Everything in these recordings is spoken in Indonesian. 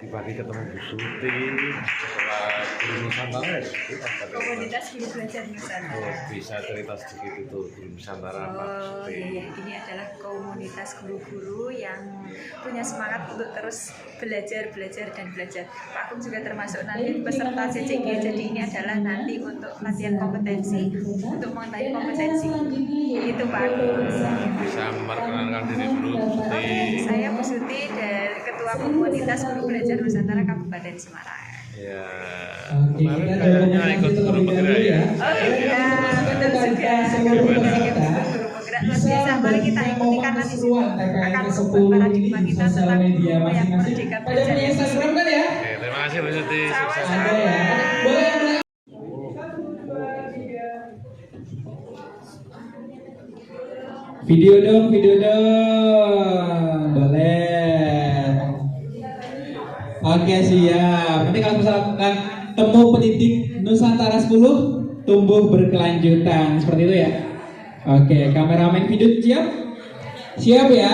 pagi ketemu Bu Suti setelah Guru Nusantara ya Suti. Komunitas Guru Belajar Nusantara. Oh, bisa cerita sedikit itu Guru Nusantara Pak Suti? Iya, ini adalah komunitas guru-guru yang punya semangat untuk terus belajar dan belajar. Pak Agung juga termasuk nanti peserta CCG, jadi ini adalah nanti untuk latihan kompetensi, untuk mengetahui kompetensi. Itu Pak Agung. Bisa memperkenalkan diri dulu Suti. Saya Bu Suti, dari Ketua Komunitas Guru Belajar Nusantara Kabupaten Semarang. Ya, kemarin kayaknya ikut guru penggerak ya. Oh iya, betul juga. Guru penggerak luar biasa. Mari kita ikuti karena di situ akan merubah paradigma kita tentang guru yang merdeka belajar. Oke, terima kasih Bu Suti. Sukses. Video dong, boleh. Oke, siap. Nanti kalau misalkan temu pendidik Nusantara 10 tumbuh berkelanjutan, seperti itu ya. Oke, kameramen video siap? Siap ya.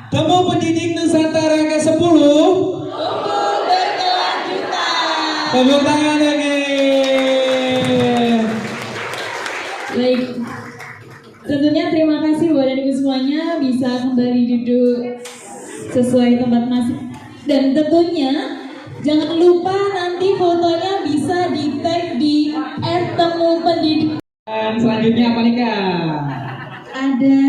Temu pendidik Nusantara ke-10 tumbuh berkelanjutan. Tepuk tangan lagi. Baik. Tentunya terima kasih buat ibu semuanya bisa kembali duduk sesuai tempat masing. Dan tentunya jangan lupa nanti fotonya bisa di-tag di @temupendidik. Selanjutnya apa nih Kak? Ada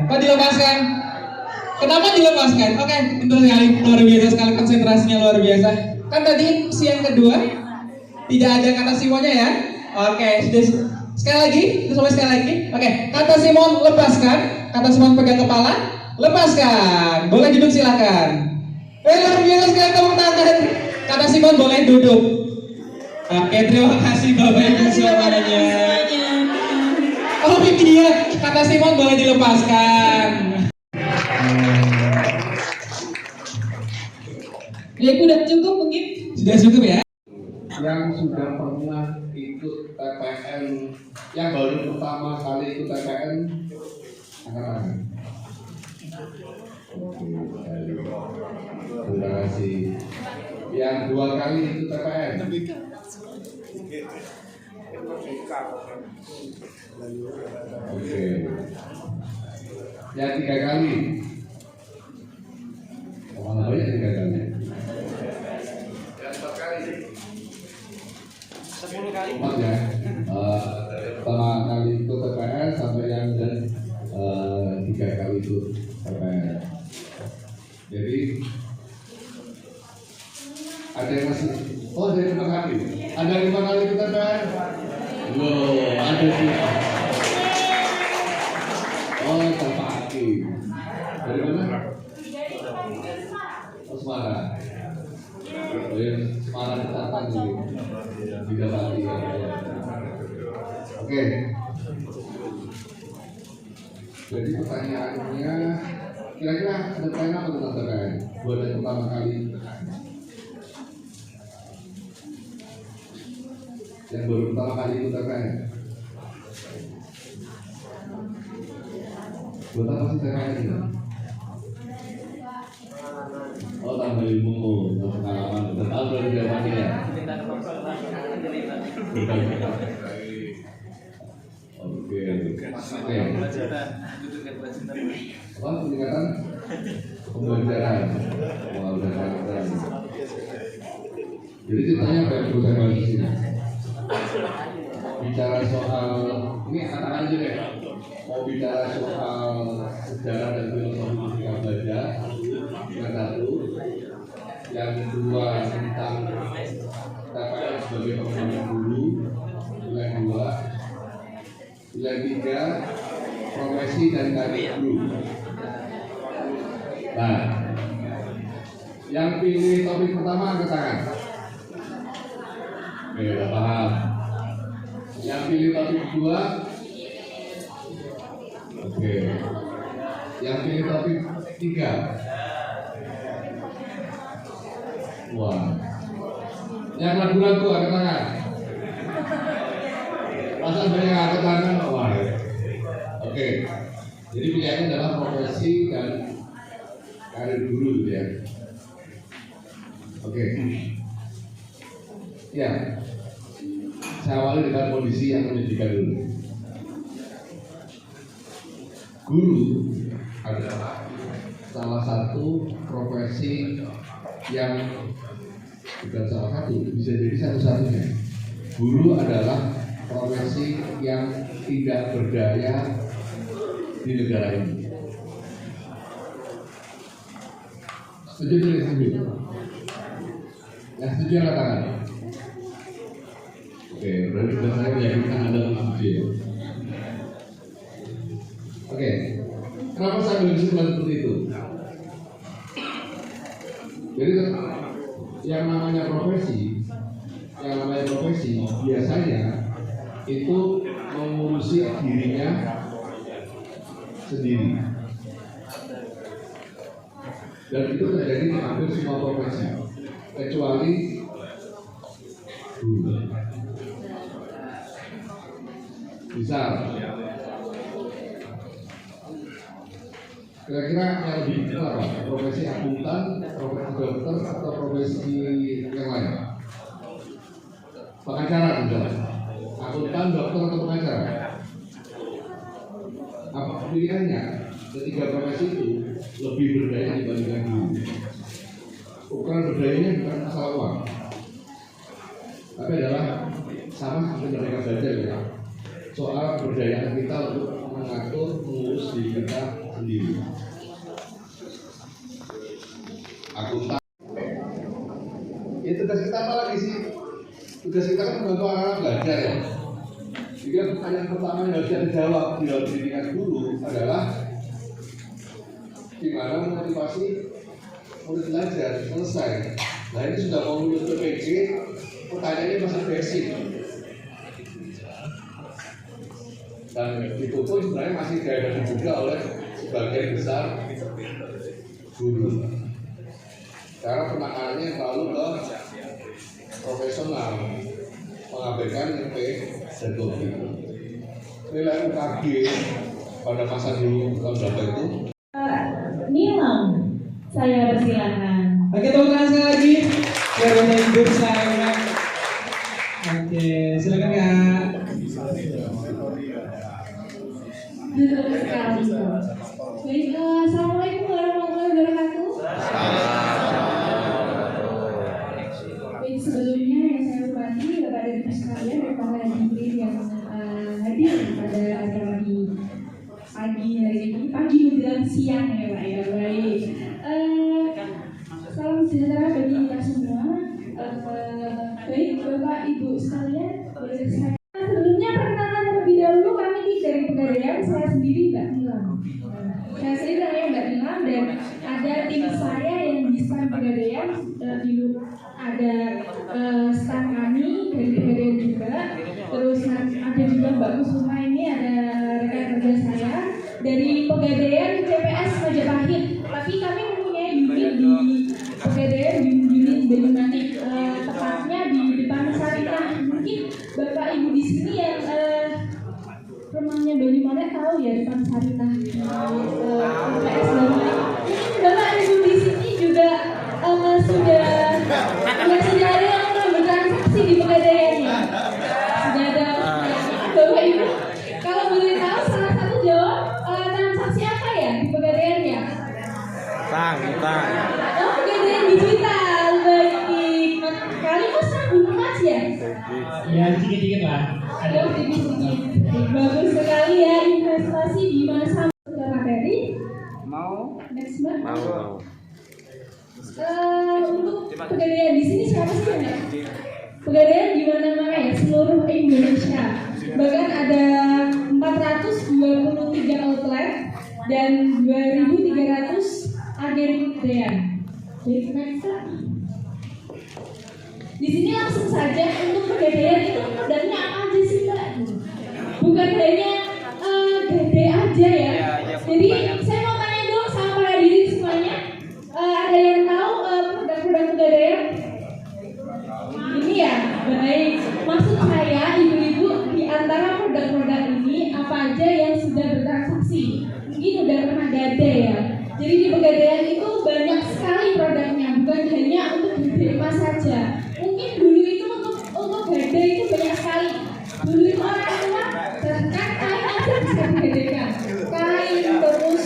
Kok dilepaskan? Kenapa dilepaskan? Oke, pintar sekali, luar biasa sekali, konsentrasinya luar biasa. Kan tadi siang kedua tidak ada kata Simonnya ya? Oke, sudah sekali lagi, sampai sekali lagi. Oke, kata Simon lepaskan, kata Simon pegang kepala, lepaskan. Boleh duduk silakan. Luar biasa sekali, tepuk tangan. Kata Simon boleh duduk. Oke, terima kasih Bapak Ibu semuanya. Oh iya, kata Simon boleh dilepaskan. Ya udah cukup mungkin. Sudah cukup ya? Yang sudah pernah ikut TPN, yang baru pertama kali ikut TPN, angkat tangan. Terima kasih. Yang 2 kali ikut TPN. Oke. Yang 3 kali. Malah banyak 3 kali. Yang 4 kali. 10 kali. 4 ya. Pertama kali ikut TPN sampai yang 3 kali ikut TPN. Jadi ada yang masih. Oh, ada 5 kali. Ada 5 kali ikut TPN. Wow, ada sih. Oh, Bapak Hakim. Dari mana? Oh, Semarang. Oh, ya, Semarang Selatan sih. Didapati ya. Oke. Jadi pertanyaannya Kira-kira ada pertanyaan apa tentang TPN? Buat yang pertama kali yang baru pertama kali ikut TPN. Buat apa sih TPN ini? Oh, tambah ilmu, tambah pengalaman. Udah tahu dari jawabannya ya? Oke. Apa peningkatan pembelajaran? Wah, udah keren. Jadi ceritanya apa yang perlu saya bahas di sini? Bicara soal ini katakan aja deh. Mau bicara soal sejarah dan filosofi ketika belajar, yang satu, yang kedua tentang TPN sebagai pengembangan guru, yang dua, yang tiga, profesi dan karir guru. Nah, yang pilih topik pertama angkat tangan. Oke, udah paham. Yang pilih topik kedua. Oke. Yang pilih topik tiga. Wah. Yang ragu-ragu angkat tangan. Masa banyak yang angkat tangan? Wah. Oke. Jadi pilihannya adalah profesi dan karir guru gitu ya. Oke. Ya. Saya awali dengan kondisi yang pendidikan dulu. Guru adalah salah satu profesi yang bukan salah satu, bisa jadi satu-satunya. Guru adalah profesi yang tidak berdaya di negara ini. Setuju tidak setuju? Yang setuju angkat tangan. Oke, berarti sudah saya meyakinkan Anda setuju ya. Oke, kenapa saya berkesimpulan seperti itu? Jadi yang namanya profesi biasanya itu mengurusi dirinya sendiri. Dan itu terjadi di hampir semua profesi, kecuali guru. Misal, kira-kira yang lebih apa? Profesi akuntan, profesi dokter, atau profesi yang lain? Pengacara misalnya, akuntan, dokter, atau pengacara? Apa pilihannya? Ketiga profesi itu lebih berdaya dibandingkan guru. Ukuran berdayanya bukan masalah uang, tapi adalah sama seperti mereka belajar ya. Soal berdaya kita untuk mengatur, mengurus diri kita sendiri. Akuntan. Ya tugas kita apa lagi sih? Tugas kita kan membantu anak-anak belajar ya. Jadi pertanyaan pertama yang harus dijawab di dalam pendidikan guru adalah gimana memotivasi murid belajar selesai. Nah ini sudah mau lulus PPG, pertanyaannya masih basic. Dan itu pun sebenarnya masih dihadapi juga oleh sebagian besar guru. Karena penanganannya selalu ke profesional, mengabaikan IP dan kopi. Nilai UKG pada masa dulu tahun berapa itu? Nilam, saya persilakan. Oke, tepuk tangan sekali lagi. Biar banyak hidup saya. Oke, silakan Kak. Betul sekali. Baik, assalamualaikum warahmatullahi wabarakatuh. Baik, sebelumnya yang saya hormati Bapak dan Ibu sekalian dan para hadirin yang hadir pada acara di pagi hari ini, pagi menjelang siang ya Pak ya. Baik, salam sejahtera bagi kita semua. Baik, Bapak Ibu sekalian, boleh saya sebelumnya perkenalkan terlebih dahulu, kami dari Pegadaian, saya sendiri Mbak Nilam. Saya sendiri namanya Mbak Nilam dan ada tim saya yang di stand Pegadaian, ada stand kami dari Pegadaian juga. Terus ada juga Mbak Kusuma, ini ada rekan kerja saya dari Pegadaian CPS Majapahit. tahu ya tentang syariah PS8. Bapak Ibu di sini juga sudah ada yang pernah bertransaksi di Pegadaian ya? Sudah ada. Bapak Ibu, kalau boleh tahu salah satu jawab transaksi apa ya di Pegadaian ya? Utang. Oh, Pegadaian digital. Baik. Kali Mas sambung Mas ya? Ya dikit-dikit lah. Oh, sedikit. Bagus sekali ya investasi di masa materi. Mau? Next Mbak. Mau. Untuk Pegadaian di sini siapa sih ya? Pegadaian di mana-mana ya, seluruh Indonesia. Bahkan ada 423 outlet dan 2.300 agen pegadaian. Jadi next Mbak. Di sini langsung saja untuk Pegadaian itu produknya apa aja sih Mbak? Bukan hanya gadai aja ya. Jadi saya mau tanya dong sama para hadirin semuanya, ada yang tahu produk-produk Pegadaian? Ini ya, baik. Maksud saya ibu-ibu di antara produk-produk ini apa aja yang sudah bertransaksi? Mungkin udah pernah gadai ya. Jadi di Pegadaian itu banyak sekali produknya, bukan hanya untuk gadai emas saja. Mungkin dulu itu untuk gadai itu banyak sekali. Dulu itu orang tua bahkan kain aja bisa digadaikan. Kain terus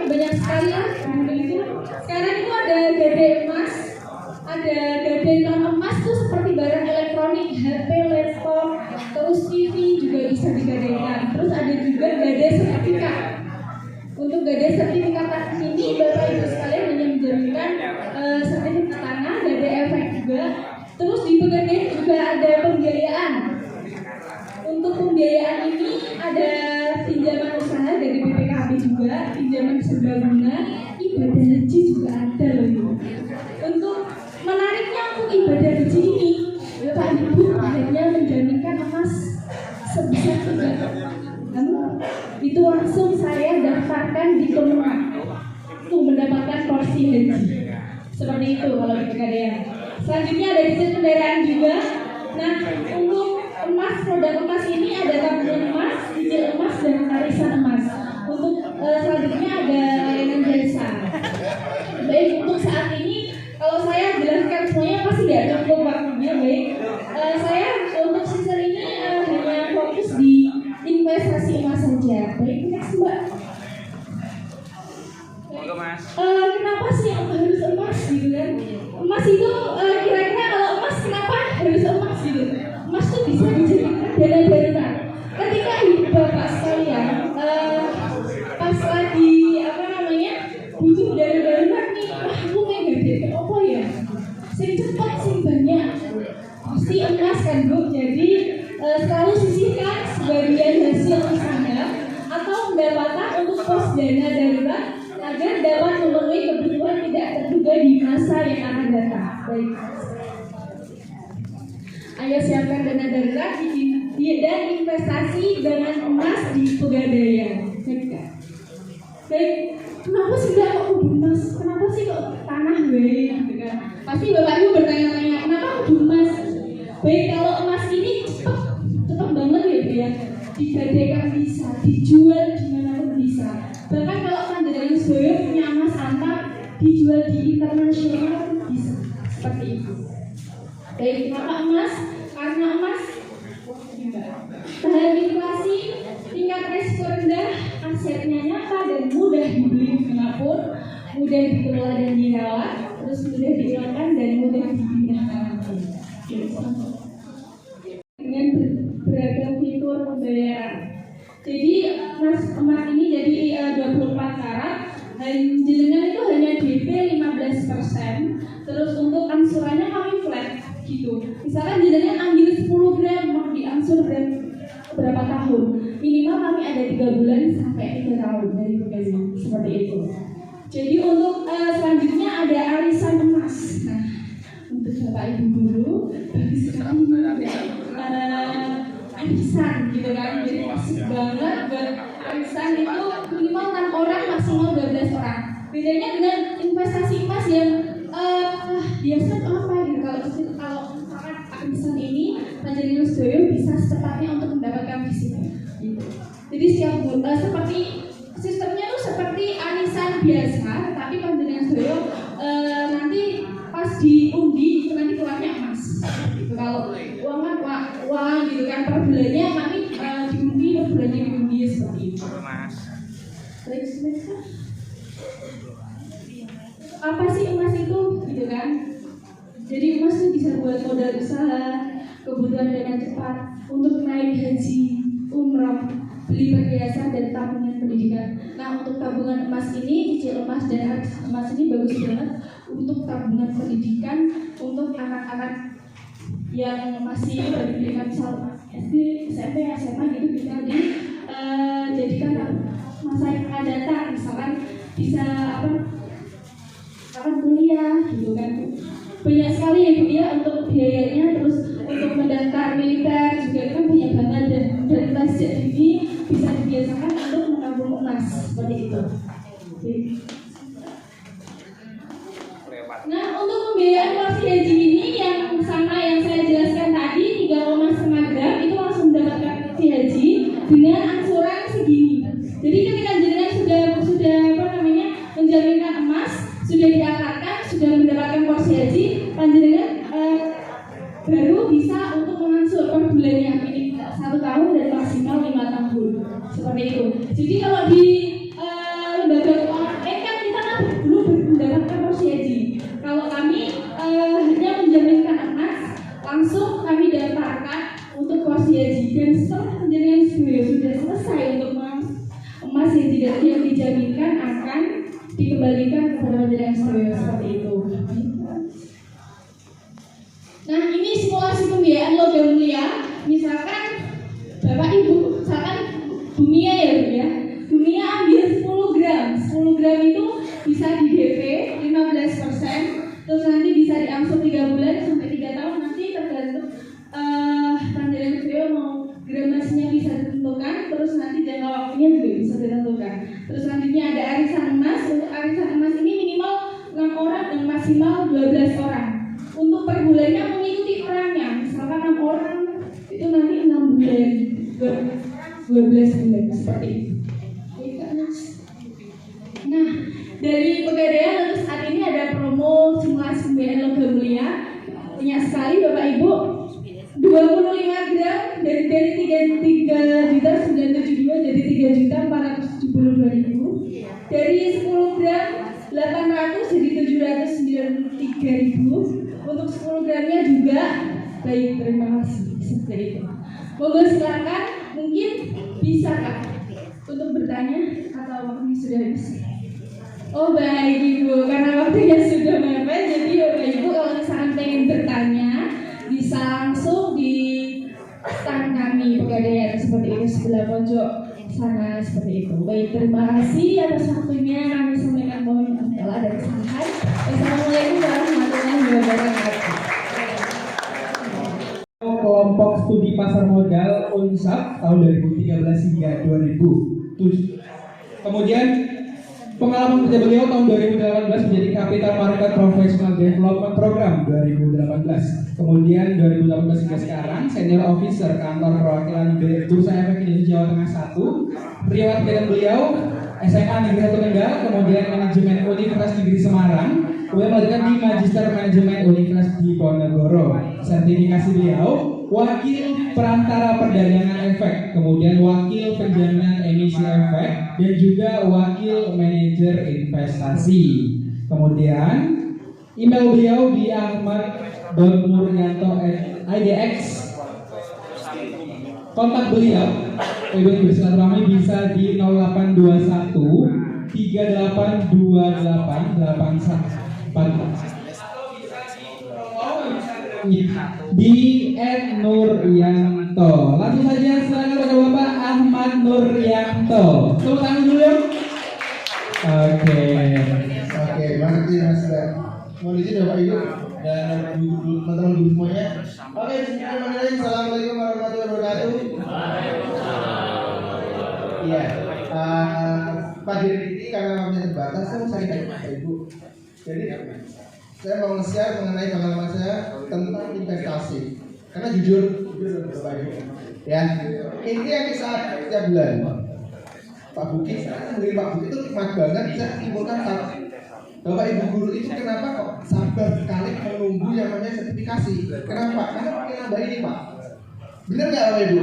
banyak sekali lah dulu itu. Sekarang itu ada gadai emas, ada gadai non emas tuh seperti barang elektronik, HP, laptop, terus TV juga bisa digadaikan. Terus ada juga gadai sertifikat. Untuk gadai sertifikat ini Bapak Ibu sekalian hanya menjaminkan sertifikat tanah, gadai efek juga. Terus di Pegadaian juga ada pembiayaan. Untuk pembiayaan ini ada pinjaman usaha dari BPKB juga, pinjaman serbaguna, ibadah haji juga ada loh. Untuk menariknya untuk ibadah haji ini, Bapak Ibu hanya menjaminkan emas sebesar 3 itu langsung saya daftarkan di Kemenang untuk mendapatkan porsi haji. Seperti itu kalau di Pegadaian. Selanjutnya ada cicil kendaraan juga. Nah, untuk emas, produk emas ini ada tabungan emas, cicil emas, dan arisan emas. Untuk selanjutnya ada layanan jasa. Baik, untuk saat ini kalau saya jelaskan semuanya pasti tidak cukup waktunya. Baik, saya untuk cicil ini hanya fokus di investasi emas saja. Baik, next Mbak. Kenapa sih harus emas gitu kan? Emas itu kira-kira kalau emas kenapa harus emas gitu? Emas itu bisa dijadikan dana darurat. Ketika Bapak sekalian pas lagi butuh dana darurat nih, wah aku kayak gede apa ya? Sing cepat sing banyak. Pasti emas kan Bu. Jadi selalu sisihkan sebagian hasil usaha atau pendapatan untuk pos dana darurat agar dapat memenuhi kebutuhan tidak terduga di masa yang akan datang. Baik. Ayo siapkan dana darurat dan investasi dengan emas di Pegadaian. Baik. Kenapa sih kok kudu emas? Kenapa sih kok tanah gitu kan? Pasti Bapak Ibu bertanya-tanya, kenapa kudu emas? Baik, kalau emas ini cepat banget ya Bu ya. Digadaikan bisa, dijual di mana-pun bisa. Bahkan kalau Panjenengan Soyo punya emas antar, dijual di internasional bisa. Seperti itu. Baik, kenapa emas? Karena emas tahan inflasi, tingkat risiko rendah, asetnya nyata dan mudah dibeli dimanapun, mudah dikelola dan dirawat, terus mudah dihilangkan dan mudah dipindahkan. Dengan beragam fitur pembayaran. Jadi emas ini jadi 24 karat dan jenengan itu hanya DP 15%. Terus untuk angsurannya kami flat gitu. Misalkan jenengan ambil 10 gram mau diangsur berapa tahun? Minimal kami ada 3 bulan sampai 3 tahun dari Pegadaian. Seperti itu. Jadi untuk selanjutnya ada arisan emas. Nah, untuk Bapak Ibu guru bagus sekali arisan gitu kan. Jadi asik banget buat arisan itu minimal 6 orang maksimal 12 orang. Bedanya dengan investasi emas yang biasa apa gitu. Kalau misalkan arisan ini Panjenengan Soyo bisa secepatnya untuk mendapatkan visinya gitu. Jadi seperti sistemnya tuh seperti arisan biasa, tapi panjenengan sedaya nanti pas diundi itu nanti keluarnya emas. Gitu. Kalau uang kan uang gitu kan per bulannya nanti diundi per bulannya diundi seperti itu. Terus apa sih emas itu gitu kan? Jadi emas itu bisa buat modal usaha, kebutuhan dana cepat untuk naik haji, umroh, beli perhiasan dan tabungan pendidikan. Nah, untuk tabungan emas ini, cicil emas dan arisan emas ini bagus banget untuk tabungan pendidikan untuk anak-anak yang masih berpendidikan misal SD, SMP, SMA gitu bisa dijadikan masa yang akan datang, misalkan bisa akan kuliah gitu kan. Banyak sekali ya dia untuk biayanya, terus untuk mendaftar militer juga kan banyak banget dan sejak dini bisa dibiasakan untuk menabung emas seperti itu. Nah, untuk pembiayaan kursi haji ini yang sama yang saya jelaskan tadi 3,5 gram itu langsung mendapatkan kursi haji dengan angsuran segini. Jadi ketika jenengan sudah menjaminkan emas, sudah diangkatkan, sudah mendapatkan kursi haji, panjenengan baru bisa untuk mengangsur per bulannya ini 1 tahun dan maksimal 5 tahun seperti itu. Jadi kalau di lembaga keuangan kan kita kan belum mendapatkan kursi haji. Kalau kami hanya menjaminkan emas, langsung kami daftarkan untuk kursi haji dan setelah penjamingan sudah selesai untuk emas yang dijaminkan akan dikembalikan kepada penjamingan seperti itu. Nah, ini simulasi pembiayaan logam mulia. Misalkan Bapak Ibu, misalkan Bumia ya Bu ya. Bumia ambil 10 gram. 10 gram itu bisa di DP 15%, terus nanti bisa diangsur 3 bulan sampai 3 tahun, nanti tergantung panjenengan beliau mau gramasinya bisa ditentukan, terus nanti jangka waktunya juga bisa ditentukan. Terus selanjutnya ada arisan emas. Untuk arisan emas ini minimal 6 orang dan maksimal 12 orang. Untuk per bulannya mengikuti orangnya, misalkan 6 orang itu nanti 6 bulan, 12 bulan seperti itu. Nah, dari Pegadaian untuk saat ini ada promo simulasi pembiayaan logam mulia. Banyak sekali Bapak Ibu, 25 gram dari 3.972 jadi 3.472.000. Dari 10 gram 800 jadi 793.000. Untuk 10 gramnya juga baik, terima kasih seperti itu. Monggo silakan, mungkin bisa Kak untuk bertanya atau waktunya sudah habis. Oh baik Ibu, karena waktunya sudah mepet, jadi Bapak Ibu kalau misalkan pengen bertanya bisa langsung di stand kami Pegadaian seperti itu sebelah pojok sana seperti itu. Baik, terima kasih atas waktunya. Kami sampaikan mohon maaf dan kesalahan. Wassalamualaikum warahmatullahi wabarakatuh. Kelompok studi pasar modal UNSAP tahun 2013 hingga 2007. Kemudian pengalaman kerja beliau tahun 2018 menjadi Capital Market Professional Development Program 2018. Kemudian 2018 hingga sekarang Senior Officer Kantor Perwakilan Bursa Efek Indonesia Jawa Tengah 1. Riwayat pendidikan beliau SMA Negeri 1 Kendal, kemudian Manajemen Universitas Negeri Semarang, kemudian melanjutkan di Magister Manajemen Universitas Diponegoro. Sertifikasi beliau Wakil Perantara Perdagangan Efek, kemudian Wakil Penjaminan Emisi Efek, dan juga Wakil Manajer Investasi. Kemudian email beliau di ahmad.muryanto@idx. Kontak beliau untuk bersilaturahmi bisa di 0821 3828 di @Nuryanto. Langsung saja silakan kepada Bapak Ahmad Nuryanto. Tepuk tangan dulu ya. Oke, mari kita mohon izin Bapak Ibu dan teman-teman guru semuanya. Oke, bismillahirrahmanirrahim. Assalamualaikum warahmatullahi wabarakatuh. Iya, pagi ini karena waktunya terbatas, saya mau cari Bapak Ibu. Jadi saya mau nge-share mengenai pengalaman saya tentang investasi. Karena jujur Bapak Ibu, ya, ini yang bisa setiap bulan. Pak Buki, mungkin Pak Buki itu nikmat banget bisa simpulkan Bapak Ibu guru itu kenapa kok sabar sekali menunggu yang namanya sertifikasi? Kenapa? Karena pakai nambah ini Pak. Benar nggak Bapak Ibu?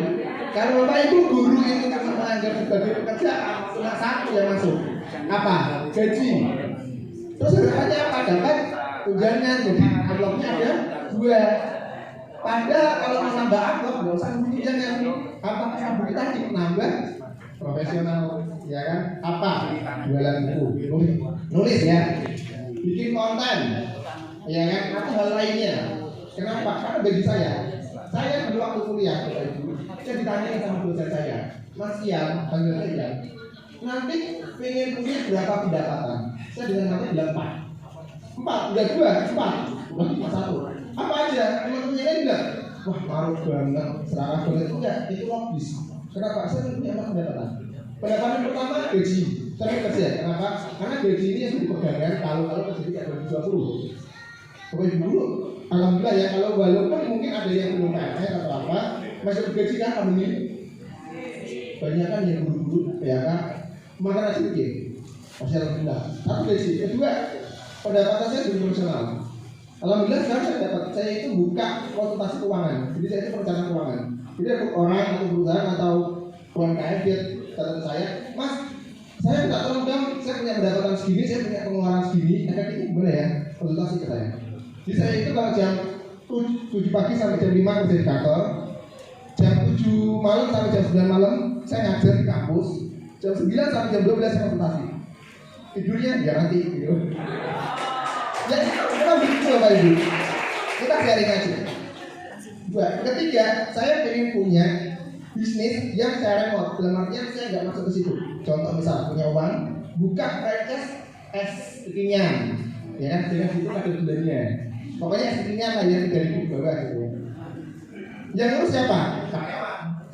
Kalau Bapak Ibu guru itu cuma menganggap sebagai pekerjaan, cuma satu yang masuk. Apa? Gaji. Terus harapannya apa? Dapat tunjangan. Jadi amplopnya ada 2. Padahal kalau mau nambah amplop nggak usah nunggu tunjangan. Apa Pak Buki tadi nambah profesional, ya kan? Apa? Jualan buku, nulis ya, bikin konten, ya kan? Atau hal lainnya. Kenapa? Karena bagi saya dulu waktu kuliah, saya ditanya sama dosen saya, Mas Ian, panggil saya, nanti pengen punya berapa pendapatan? Saya dengan mata bilang 4, udah 2, 4, udah cuma 1. Apa aja? Teman-teman yang lain bilang, wah maruk banget, serakah banget. Enggak, itu logis. Kenapa? Saya punya 4 pendapatan. Pendapatan pertama gaji, saya kerja. Kenapa? Karena gaji ini yang dipegangkan kalau terjadi kayak 2020. Pokoknya dulu, alhamdulillah ya, kalau walaupun mungkin ada yang belum PNS atau apa, masih gaji kan kami ini. Banyak kan yang guru-guru, ya kan? Makan sedikit, masih alhamdulillah. Tapi gaji kedua, pendapatan saya belum profesional. Alhamdulillah sekarang saya itu buka konsultasi keuangan. Jadi saya itu perencana keuangan. Jadi ada orang atau perusahaan atau UMKM dia kata saya, Mas, saya minta tolong dong, saya punya pendapatan segini, saya punya pengeluaran segini, efektif gimana ya? Konsultasi ke saya. Jadi saya itu kalau jam 7 pagi sampai jam 5 kerja di kantor, jam 7 malam sampai jam 9 malam saya ngajar di kampus, jam 9 sampai jam 12 saya konsultasi. Tidurnya ya nanti gitu. Ya memang begitu Bapak Ibu. Kita sharing aja. 2. Ketiga, saya ingin punya bisnis yang saya remote. Dalam artian saya nggak masuk ke situ. Contoh misal punya uang, buka franchise es kekinian, ya kan? Dengan situ ada bulannya. Pokoknya es kekinian lah yang 3.000 di bawah gitu. Yang ngurus siapa?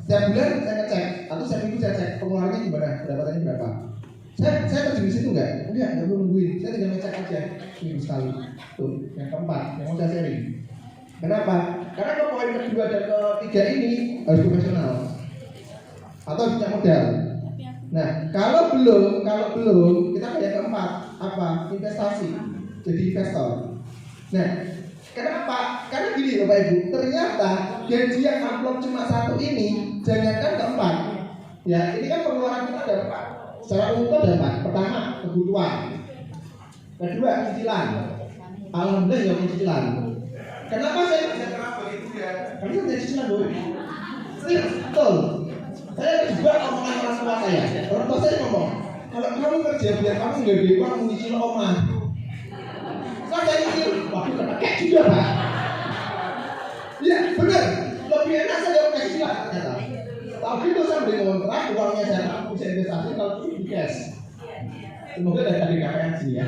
Setiap bulan saya ngecek atau setiap minggu saya cek pengeluarannya gimana, pendapatannya berapa. Saya kerja di situ nggak perlu nungguin. Saya tinggal ngecek aja minggu sekali. Tuh, yang keempat, yang mau saya sharing. Kenapa? Karena kalau poin kedua dan ketiga ini harus profesional atau punya modal. Nah, kalau belum, kita kayak keempat apa? Investasi. Jadi investor. Nah, kenapa? Karena gini Bapak Ibu, ternyata gaji yang amplop cuma 1 ini, jangankan keempat. Ya, ini kan pengeluaran kita ada 4. Secara umum ada 4. Pertama, kebutuhan. Kedua, cicilan. Alhamdulillah ya cicilan. Kenapa saya bisa kenapa begitu ya? Karena saya punya cicilan dulu. Betul. Saya juga omongan orang tua saya. Orang tua saya ngomong, kalau kamu kerja biar kamu nggak di uang menyicil omah. Saya nyicil, waduh kepake juga Pak. Iya benar. Lebih enak saya punya cicilan ternyata. Tapi itu saya beli kontrak, uangnya saya bisa investasi kalau itu di cash. Semoga dari KPN sih ya.